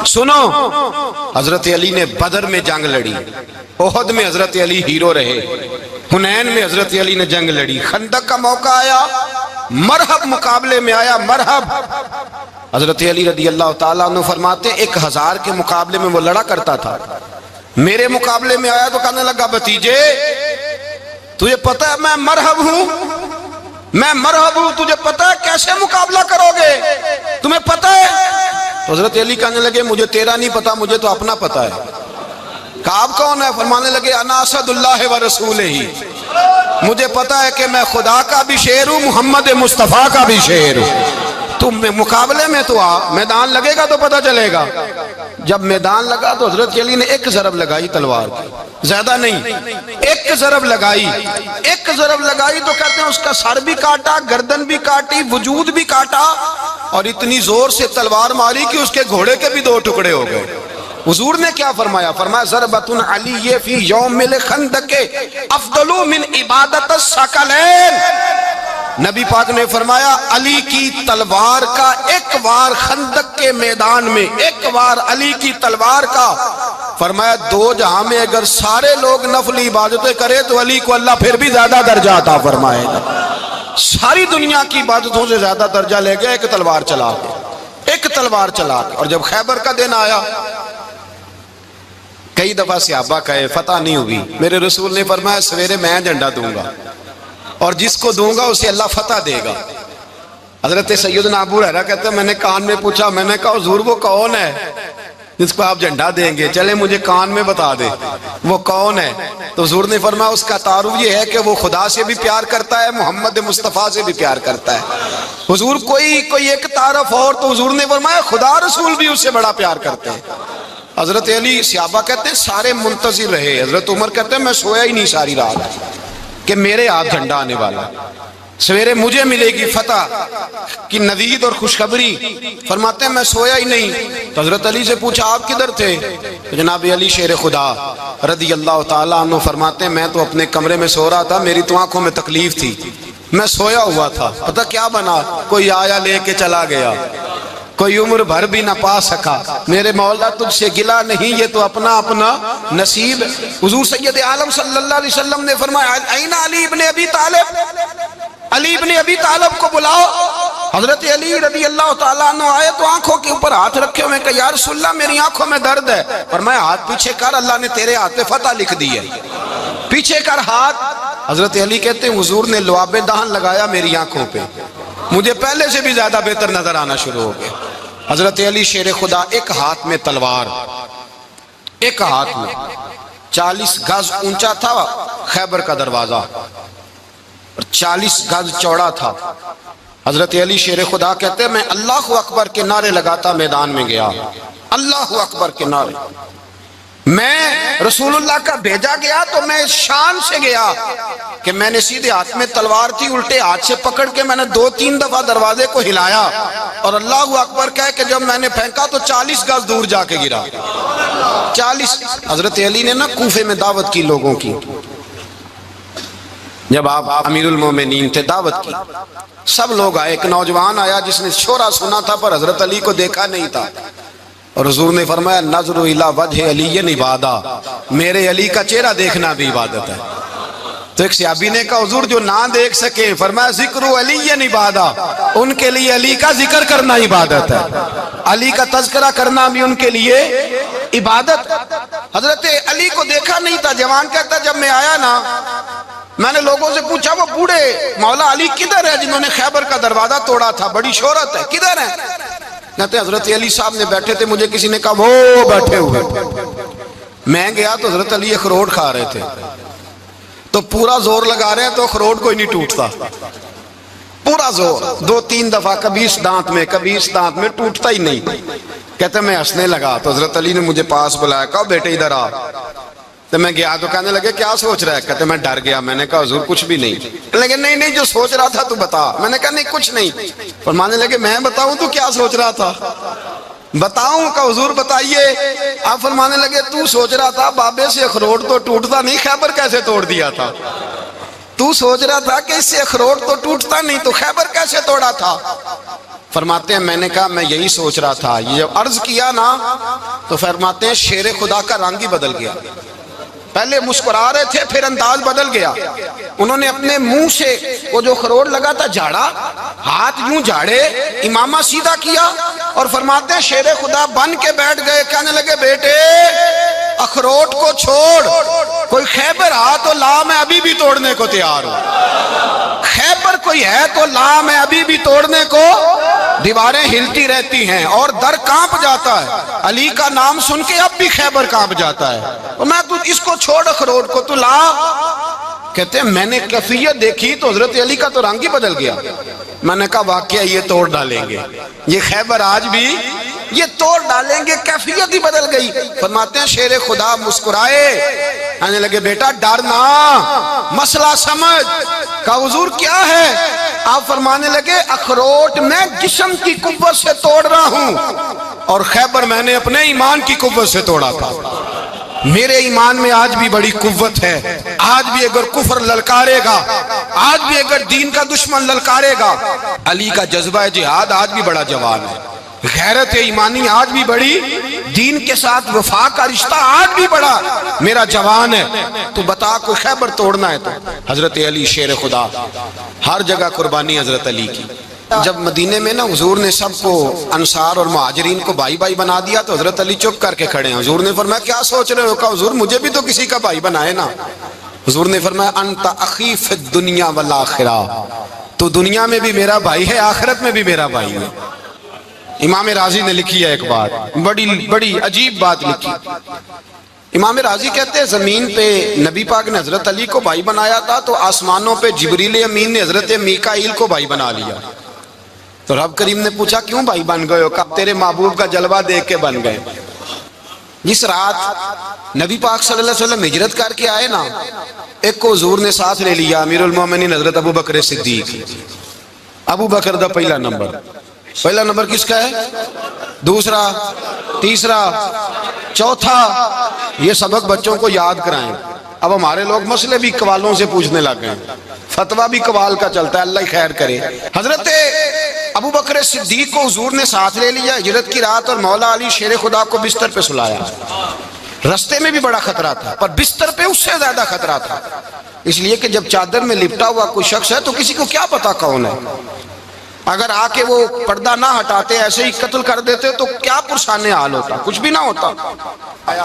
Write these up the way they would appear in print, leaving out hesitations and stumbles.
سنو، حضرت علی نے بدر میں جنگ لڑی، احد میں حضرت علی ہیرو رہے، حنین میں حضرت علی نے جنگ لڑی، خندق کا موقع آیا، مرحب مقابلے میں آیا، مرحب۔ حضرت علی رضی اللہ تعالیٰ عنہ فرماتے 1000 کے مقابلے میں وہ لڑا کرتا تھا، میرے مقابلے میں آیا تو کہنے لگا بھتیجے تجھے پتہ ہے میں مرحب ہوں، میں مرحب ہوں، تجھے پتہ ہے کیسے مقابلہ کرو گے، تمہیں پتہ ہے؟ تو حضرت علی کہنے لگے مجھے تیرا نہیں پتا، مجھے تو اپنا پتا ہے۔ کہا آپ کون ہے؟ فرمانے لگے انا اسد اللہ و رسولہ، مجھے پتا ہے کہ میں خدا کا بھی شیر ہوں، محمد مصطفیٰ کا بھی شیر ہوں۔ تم مقابلے میں تو آ، میدان لگے گا تو پتہ چلے گا۔ جب میدان لگا تو حضرت علی نے ایک ضرب لگائی تلوار کی، زیادہ نہیں، ایک ضرب لگائی، ایک ضرب لگائی تو کہتے ہیں اس کا سر بھی کاٹا، گردن بھی کاٹی، وجود بھی کاٹا، اور اتنی زور سے تلوار ماری کہ اس کے گھوڑے کے بھی 2 ٹکڑے ہو گئے۔ حضور نے کیا فرمایا؟ فرمایا ضربۃ علی فی یوم الخندق افضل من عبادت الثقلین۔ نبی پاک نے فرمایا علی کی تلوار کا ایک وار خندق کے میدان میں، ایک وار علی کی تلوار کا، فرمایا 2 جہاں میں اگر سارے لوگ نفل عبادتیں کرے تو علی کو اللہ پھر بھی زیادہ درجہ عطا فرمائے گا۔ ساری دنیا کی عبادتوں سے زیادہ درجہ لے گیا ایک تلوار چلا کے، ایک تلوار چلا کے۔ اور جب خیبر کا دن آیا، کئی دفعہ صحابہ کہے فتح نہیں ہوئی، میرے رسول نے فرمایا سویرے میں جھنڈا دوں گا اور جس کو دوں گا اسے اللہ فتح دے گا۔ حضرت سیدنا ابو ہریرہ کہتے ہیں میں نے کان میں پوچھا، میں نے کہا حضور وہ کون ہے جس کو آپ جھنڈا دیں گے؟ چلے مجھے کان میں بتا دے وہ کون ہے۔ تو حضور نے فرمایا اس کا تعارف یہ ہے کہ وہ خدا سے بھی پیار کرتا ہے، محمد مصطفیٰ سے بھی پیار کرتا ہے۔ حضور کوئی ایک تعارف اور، تو حضور نے فرمایا خدا رسول بھی اس سے بڑا پیار کرتے ہیں۔ حضرت علی، صحابہ کہتے ہیں سارے منتظر رہے، حضرت عمر کہتے ہیں میں سویا ہی نہیں ساری رات کہ میرے ہاتھ جھنڈا آنے والا، سویرے مجھے ملے گی فتح کی نوید اور خوشخبری۔ فرماتے ہیں میں سویا ہی نہیں۔ تو حضرت علی سے پوچھا آپ کدھر تھے؟ تو جناب علی شیر خدا رضی اللہ تعالیٰ عنہ فرماتے ہیں میں تو اپنے کمرے میں سو رہا تھا، میری تو آنکھوں میں تکلیف تھی، میں سویا ہوا تھا، پتہ کیا بنا، کوئی آیا لے کے چلا گیا، کوئی عمر بھر بھی نہ پا سکا، میرے مولا تجھ سے گلا نہیں، یہ تو اپنا اپنا نصیب۔ حضور سید عالم صلی اللہ علیہ وسلم نے فرمایا این علی ابن ابی طالب، علی ابن ابی طالب کو بلاؤ۔ حضرت علی رضی اللہ تعالیٰ عنہ آئے تو آنکھوں کے اوپر ہاتھ رکھے ہوئے کہ یا رسول اللہ میری آنکھوں میں درد ہے۔ فرمایا ہاتھ پیچھے کر، اللہ نے تیرے ہاتھ پہ فتح لکھ دی ہے، پیچھے کر ہاتھ۔ حضرت علی کہتے ہیں حضور نے لعاب دہن لگایا میری آنکھوں پہ، مجھے پہلے سے بھی زیادہ بہتر نظر آنا شروع ہو گیا۔ حضرت علی شیر خدا ایک ہاتھ میں تلوار، ایک ہاتھ میں 40 گز اونچا تھا خیبر کا دروازہ اور 40 گز چوڑا تھا۔ حضرت علی شیر خدا کہتے ہیں میں اللہ اکبر کے نعرے لگاتا میدان میں گیا، اللہ اکبر کے نعرے۔ میں رسول اللہ کا بھیجا گیا تو میں شان سے گیا کہ میں نے سیدھے ہاتھ میں تلوار تھی، الٹے ہاتھ سے پکڑ کے میں نے 2-3 دفعہ دروازے کو ہلایا اور اللہ اکبر کہہ کہ جب میں نے پھینکا تو 40 گز دور جا کے گرا، 40۔ حضرت علی نے نا کوفے میں دعوت کی لوگوں کی، جب آپ امیر المومنین تھے دعوت کی، سب لوگ آئے، ایک نوجوان آیا جس نے شورا سنا تھا پر حضرت علی کو دیکھا نہیں تھا، اور حضور نے فرمایا نظر الی وجہ علی عبادہ، میرے علی کا چہرہ دیکھنا بھی عبادت ہے۔ تو ایک صحابی نے کہا حضور جو نہ دیکھ سکے، فرمایا ذکر علی عبادہ، ان کے لیے علی کا ذکر کرنا عبادت ہے، علی کا تذکرہ کرنا بھی ان کے لیے عبادت۔ حضرت علی کو دیکھا نہیں تھا، جوان کہتا جب میں آیا نا میں نے لوگوں سے پوچھا وہ بوڑھے مولا علی کدھر ہے جنہوں نے خیبر کا دروازہ توڑا تھا، بڑی شہرت ہے، کدھر ہے؟ کہتے حضرت علی صاحب نے بیٹھے تھے، مجھے کسی نے کہا وہ بیٹھے ہوئے۔ میں گیا تو حضرت علی اخروٹ کھا رہے تھے، تو پورا زور لگا رہے ہیں تو اخروٹ کوئی نہیں ٹوٹتا، پورا زور 2-3 دفعہ، کبھی اس دانت میں کبھی اس دانت میں، ٹوٹتا ہی نہیں۔ کہتے میں ہنسنے لگا تو حضرت علی نے مجھے پاس بلایا، کہا بیٹے ادھر آ۔ تو میں گیا تو کہنے لگے کیا سوچ رہا ہے؟ کہتے میں ڈر گیا، میں نے کہا حضور کچھ بھی نہیں۔ لیکن نہیں جو سوچ رہا تھا تو بتا۔ میں نے کہا نہیں کچھ نہیں۔ فرمانے لگے میں بتاؤں تو کیا سوچ رہا تھا؟ بتاؤں؟ کہ حضور بتائیے۔ آپ فرمانے لگے تو سوچ رہا تھا بابے سے اخروٹ تو ٹوٹتا نہیں، خیبر کیسے توڑ دیا تھا؟ تو سوچ رہا تھا کہ اس سے اخروٹ تو ٹوٹتا نہیں تو خیبر کیسے توڑا تھا؟ فرماتے ہیں میں نے کہا میں یہی سوچ رہا تھا. یہ جب عرض کیا نا تو فرماتے ہیں شیر خدا کا رنگ ہی بدل گیا. پہلے مسکرا رہے تھے پھر انداز بدل گیا. انہوں نے اپنے منہ سے وہ جو خروٹ لگا تھا جھاڑا, ہاتھ یوں جھاڑے, امامہ سیدھا کیا اور فرماتے ہیں شیر خدا بن کے بیٹھ گئے. کہنے لگے بیٹے اخروٹ کو چھوڑ, کوئی خیبر آ تو لا, میں ابھی بھی توڑنے کو تیار ہوں. خیبر کوئی ہے تو لا, میں ابھی بھی توڑنے کو. دیواریں ہلتی رہتی ہیں اور در کانپ جاتا ہے. علی کا نام سن کے اب بھی خیبر کانپ جاتا ہے. اور میں تو اس کو چھوڑ اخروٹ کو تو لا. کہتے ہیں میں نے کیفیت دیکھی تو حضرت علی کا تو رنگ ہی بدل گیا. میں نے کہا واقعہ یہ توڑ ڈالیں گے, یہ خیبر آج بھی یہ توڑ ڈالیں گے, کیفیت ہی بدل گئی. فرماتے ہیں شیر خدا مسکرائے, کہنے لگے بیٹا ڈرنا, مسئلہ سمجھ. کہا حضور کیا ہے؟ آپ فرمانے لگے اخروٹ میں جسم کی قوت سے توڑ رہا ہوں اور خیبر میں نے اپنے ایمان کی قوت سے توڑا تھا. میرے ایمان میں آج بھی بڑی قوت ہے. آج بھی اگر کفر للکارے گا, آج بھی اگر دین کا دشمن للکارے گا, علی کا جذبہ جہاد آج بھی بڑا جوان ہے. غیرت ایمانی آج بھی بڑی, دین کے ساتھ وفا کا رشتہ آج بھی بڑا میرا جوان ہے. تو بتا کوئی خیبر توڑنا ہے تو حضرت علی شیر خدا, ہر جگہ قربانی حضرت علی کی. جب مدینے میں نا حضور نے سب کو انصار اور مہاجرین کو بھائی بھائی بنا دیا تو حضرت علی چپ کر کے کھڑے ہیں. حضور نے فرمایا کیا سوچ رہے ہو؟ کہا حضور مجھے بھی تو کسی کا بھائی بنائے نا. حضور نے فرمایا انت اخی فی الدنیا والآخرہ, تو دنیا میں بھی میرا بھائی ہے, آخرت میں بھی میرا بھائی ہے. امام راضی نے لکھی ہے ایک بات, بڑی عجیب بات لکھی. امام راضی کہتے ہیں زمین پہ نبی پاک نے حضرت علی کو بھائی بنایا تھا تو آسمانوں پہ جبریل امین نے حضرت میکائیل کو بھائی بنا لیا. تو رب کریم نے پوچھا کیوں بھائی بن گئے ہو؟ کہا تیرے محبوب کا جلوہ دیکھ کے بن گئے. جس رات نبی پاک صلی اللہ علیہ وسلم ہجرت کر کے آئے نا, ایک کو حضور نے ساتھ لے لیا, امیر المومنین حضرت ابو بکر صدیق. ابو بکر دا پہلا نمبر کس کا ہے؟ دوسرا, تیسرا, چوتھا. یہ سبق بچوں کو یاد کرائیں. اب ہمارے لوگ مسئلے بھی قوالوں سے پوچھنے لگ گئے, فتویٰ بھی قوال کا چلتا ہے, اللہ ہی خیر کرے. حضرت ابو بکر صدیق کو حضور نے ساتھ لے لیا ہجرت کی رات, اور مولا علی شیر خدا کو بستر پہ سلایا. رستے میں بھی بڑا خطرہ تھا پر بستر پہ اس سے زیادہ خطرہ تھا, اس لیے کہ جب چادر میں لپٹا ہوا کوئی شخص ہے تو کسی کو کیا پتا کون ہے. اگر آ کے وہ پردہ نہ ہٹاتے, ایسے ہی قتل کر دیتے تو کیا پرسان حال ہوتا, کچھ بھی نہ ہوتا.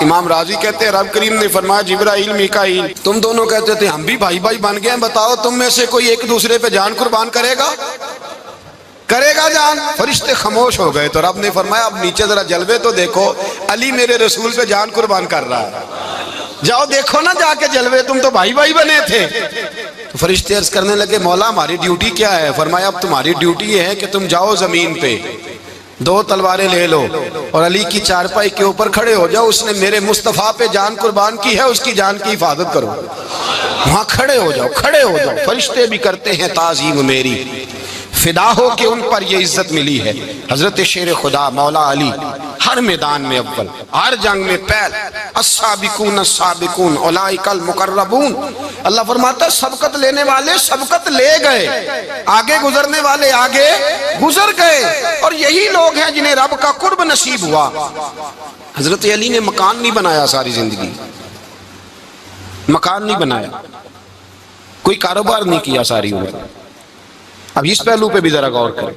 امام راضی کہتے ہیں رب کریم نے فرمایا جبرائیل میکائیل تم دونوں کہتے تھے ہم بھی بھائی بھائی بن گئے ہیں, بتاؤ تم میں سے کوئی ایک دوسرے پہ جان قربان کرے گا جان؟ فرشتے خاموش ہو گئے. تو رب نے فرمایا اب نیچے ذرا جلوے تو دیکھو, علی میرے رسول پہ جان قربان کر رہا ہے, جاؤ دیکھو نا جا کے جلوے, تم تو بھائی بھائی بنے تھے. تو فرشتے عرض کرنے لگے مولا ہماری ڈیوٹی کیا ہے؟ فرمایا اب تمہاری ڈیوٹی یہ ہے کہ تم جاؤ زمین پہ 2 تلواریں لے لو اور علی کی چارپائی کے اوپر کھڑے ہو جاؤ, اس نے میرے مصطفیٰ پہ جان قربان کی ہے, اس کی جان کی حفاظت کرو. وہاں کھڑے ہو جاؤ. فرشتے بھی کرتے ہیں تعظیم میری, فدا ہو کہ ان پر یہ عزت ملی ہے. حضرت شیر خدا مولا علی ہر میدان میں اول, ہر جنگ میں پہل. السابقون السابقون اولئک المقربون. اللہ فرماتا ہے سبقت لینے والے سبقت لے گئے, آگے گزرنے والے آگے گزر گئے, اور یہی لوگ ہیں جنہیں رب کا قرب نصیب ہوا. حضرت علی نے مکان نہیں بنایا ساری زندگی, مکان نہیں بنایا, کوئی کاروبار نہیں کیا ساری عمر. اب اس پہلو پہ بھی ذرا غور کریں.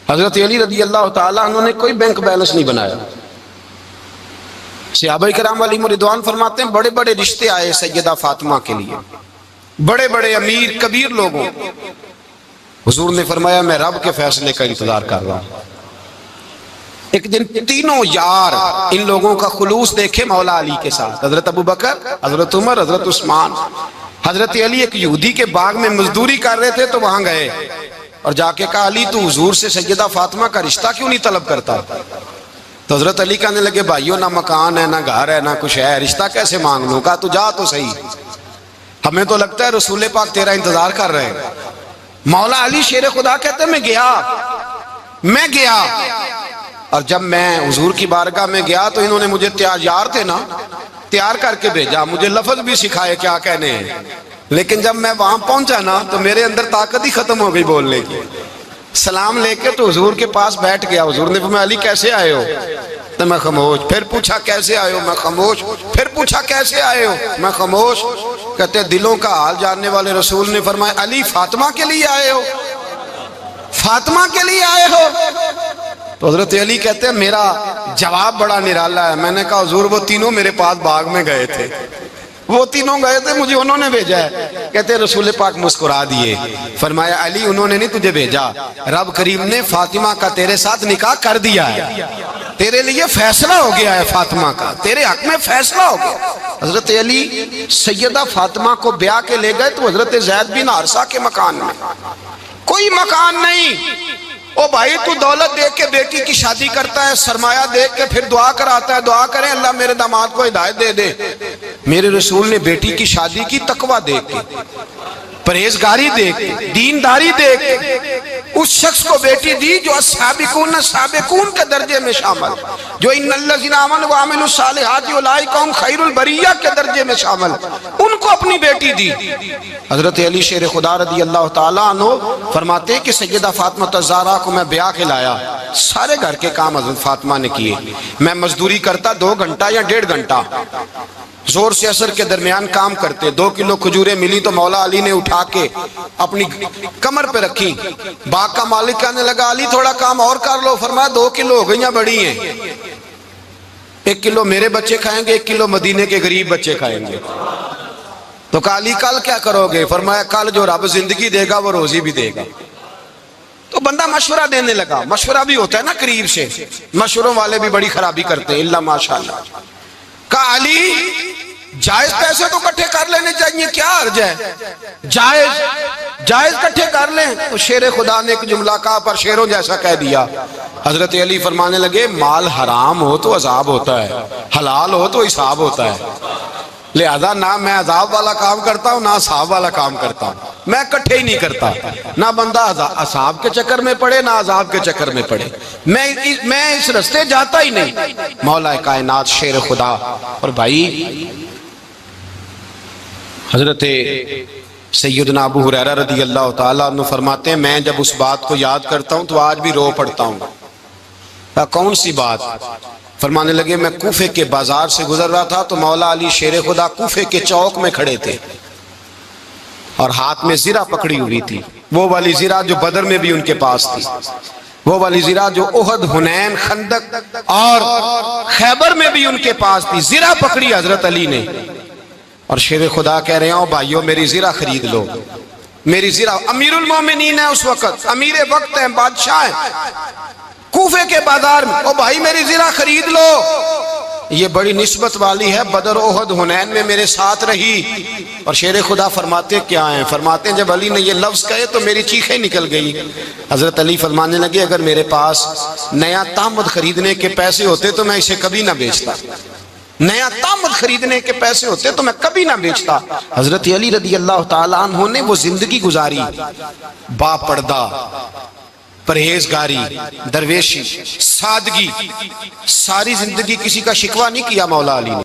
حضرت علی رضی اللہ تعالیٰ عنہ نے کوئی بینک بیلنس نہیں بنایا. صحابہ کرام علیہم رضوان فرماتے ہیں بڑے بڑے رشتے آئے سیدہ فاطمہ کے لیے, بڑے بڑے امیر کبیر لوگوں. حضور نے فرمایا میں رب کے فیصلے کا انتظار کر رہا ہوں. ایک دن تینوں یار ان لوگوں کا خلوص دیکھے مولا علی کے ساتھ, حضرت ابو بکر, حضرت عمر, حضرت عثمان. حضرت علی ایک یہودی کے باغ میں مزدوری کر رہے تھے تو وہاں گئے اور جا کے کہا علی تو حضور سے سیدہ فاطمہ کا رشتہ کیوں نہیں طلب کرتا؟ تو حضرت علی کہنے لگے بھائیو نہ مکان ہے, نہ گھر ہے, نہ کچھ ہے, رشتہ کیسے مانگ لوں؟ کہا تو جا تو صحیح, ہمیں تو لگتا ہے رسول پاک تیرا انتظار کر رہے ہیں. مولا علی شیر خدا کہتے میں گیا اور جب میں حضور کی بارگاہ میں گیا تو انہوں نے مجھے یار تھے نا, تیار کر کے بھیجا, مجھے لفظ بھی سکھائے کیا کہنے ہیں, لیکن جب میں وہاں پہنچا نا تو میرے اندر طاقت ہی ختم ہو گئی بولنے کی. سلام لے کے تو حضور کے پاس بیٹھ گیا. حضور نے فرمایا علی کیسے آئے ہو؟ تو میں خاموش. پھر پوچھا کیسے آئے ہو؟ میں خاموش. پھر پوچھا کیسے آئے ہو؟ میں خاموش. کہتے دلوں کا حال جاننے والے رسول نے فرمایا علی فاطمہ کے لیے آئے ہو؟ فاطمہ کے لیے آئے ہو؟ تو حضرت علی کہتے ہیں میرا جواب بڑا نرالا ہے. میں نے کہا حضور وہ تینوں میرے پاس باغ میں گئے تھے, وہ تینوں گئے تھے, مجھے انہوں نے بھیجا ہے. کہتے ہیں رسول پاک مسکرا دیے, فرمایا علی انہوں نے نہیں تجھے بھیجا, رب کریم نے فاطمہ کا تیرے ساتھ نکاح کر دیا ہے, تیرے لیے فیصلہ ہو گیا ہے فاطمہ کا, تیرے حق میں فیصلہ ہو گیا. حضرت علی سیدہ فاطمہ کو بیاہ کے لے گئے تو حضرت زید بن حارثہ کے مکان میں, کوئی مکان نہیں. او بھائی تو دولت دیکھ کے بیٹی کی شادی کرتا ہے, سرمایہ دیکھ کے پھر دعا کراتا ہے, دعا کریں اللہ میرے داماد کو ہدایت دے دے. میرے رسول نے بیٹی کی شادی کی تقوی دیکھ کے, پرہیزگاری دیکھ کے, دینداری دیکھ کے اس شخص کو بیٹی دی جو السابقون السابقون کے درجے میں شامل, جو ان الذین آمنوا وعملوا الصالحات اولئک هم خیر البریہ کے درجے میں شامل, ان کو اپنی بیٹی دی. حضرت علی شیر خدا رضی اللہ تعالیٰ عنہ فرماتے ہیں کہ سیدہ فاطمہ الزہرا کو میں بیاہ کے لایا, سارے گھر کے کام حضرت فاطمہ نے کیے. میں مزدوری کرتا 2 گھنٹہ یا 1.5 گھنٹہ, زور سے عصر کے درمیان کام کرتے. 2 کلو کھجوریں ملی تو مولا علی نے اٹھا کے اپنی کمر پہ رکھی. باغ کا مالک کہنے لگا علی تھوڑا کام اور کر لو. فرمایا 2 کلو ہو گئیاں بڑی ہیں, 1 کلو میرے بچے کھائیں گے, 1 کلو مدینے کے غریب بچے کھائیں گے. تو کہا علی کل کیا کرو گے؟ فرمایا کل جو رب زندگی دے گا وہ روزی بھی دے گا. تو بندہ مشورہ دینے لگا, مشورہ بھی ہوتا ہے نا قریب سے, مشوروں والے بھی بڑی خرابی کرتے ہیں اللہ ماشاءاللہ. کہا علی جائز پیسے تو کٹھے کر لینے چاہیے, کیا عرض ہے, جائز کٹھے کر لیں. تو شیر خدا نے ایک جملہ کہا پر شیروں جیسا کہہ دیا. حضرت علی فرمانے لگے مال حرام ہو تو عذاب ہوتا ہے, حلال ہو تو حساب ہوتا ہے, لہذا نہ میں عذاب والا کام کرتا ہوں نہ حساب والا کام کرتا ہوں, میں کٹھے ہی نہیں کرتا. نہ بندہ حساب کے چکر میں پڑے نہ عذاب کے چکر میں پڑے, میں اس رستے جاتا ہی نہیں. مولا کائنات شیر خدا. اور بھائی حضرت سیدنا ابو ہریرہ رضی اللہ تعالیٰ عنہ فرماتے ہیں میں جب اس بات کو یاد کرتا ہوں تو آج بھی رو پڑتا ہوں. کون سی بات؟ فرمانے لگے میں کوفے کے بازار سے گزر رہا تھا تو مولا علی شیر خدا کوفے کے چوک میں کھڑے تھے اور ہاتھ میں زرہ پکڑی ہوئی تھی, وہ والی زرہ جو بدر میں بھی ان کے پاس تھی, وہ والی زرہ جو احد, حنین, خندق اور خیبر میں بھی ان کے پاس تھی. زرہ پکڑی حضرت علی نے اور شیر خدا کہہ رہے ہیں بھائیو میری زرہ خرید لو. میری زرہ, امیر المومنین ہے اس وقت, امیر وقت ہیں, بادشاہ ہیں, کوفے کے بازار میں, او بھائی میری زرہ خرید لو. یہ بڑی نسبت والی ہے, بدر, احد, حنین میں میرے ساتھ رہی. اور شیر خدا فرماتے کیا ہیں؟ فرماتے ہیں جب علی نے یہ لفظ کہے تو میری چیخیں نکل گئی. حضرت علی فرمانے لگے اگر میرے پاس نیا تامد خریدنے کے پیسے ہوتے تو میں اسے کبھی نہ بیچتا, نیا تامد خریدنے کے پیسے ہوتے تو میں کبھی نہ بیچتا. حضرت علی رضی اللہ تعالیٰ عنہ نے وہ زندگی گزاری, با پردہ, پرہیزگاری, درویشی, سادگی, ساری زندگی کسی کا شکوہ نہیں کیا مولا علی نے.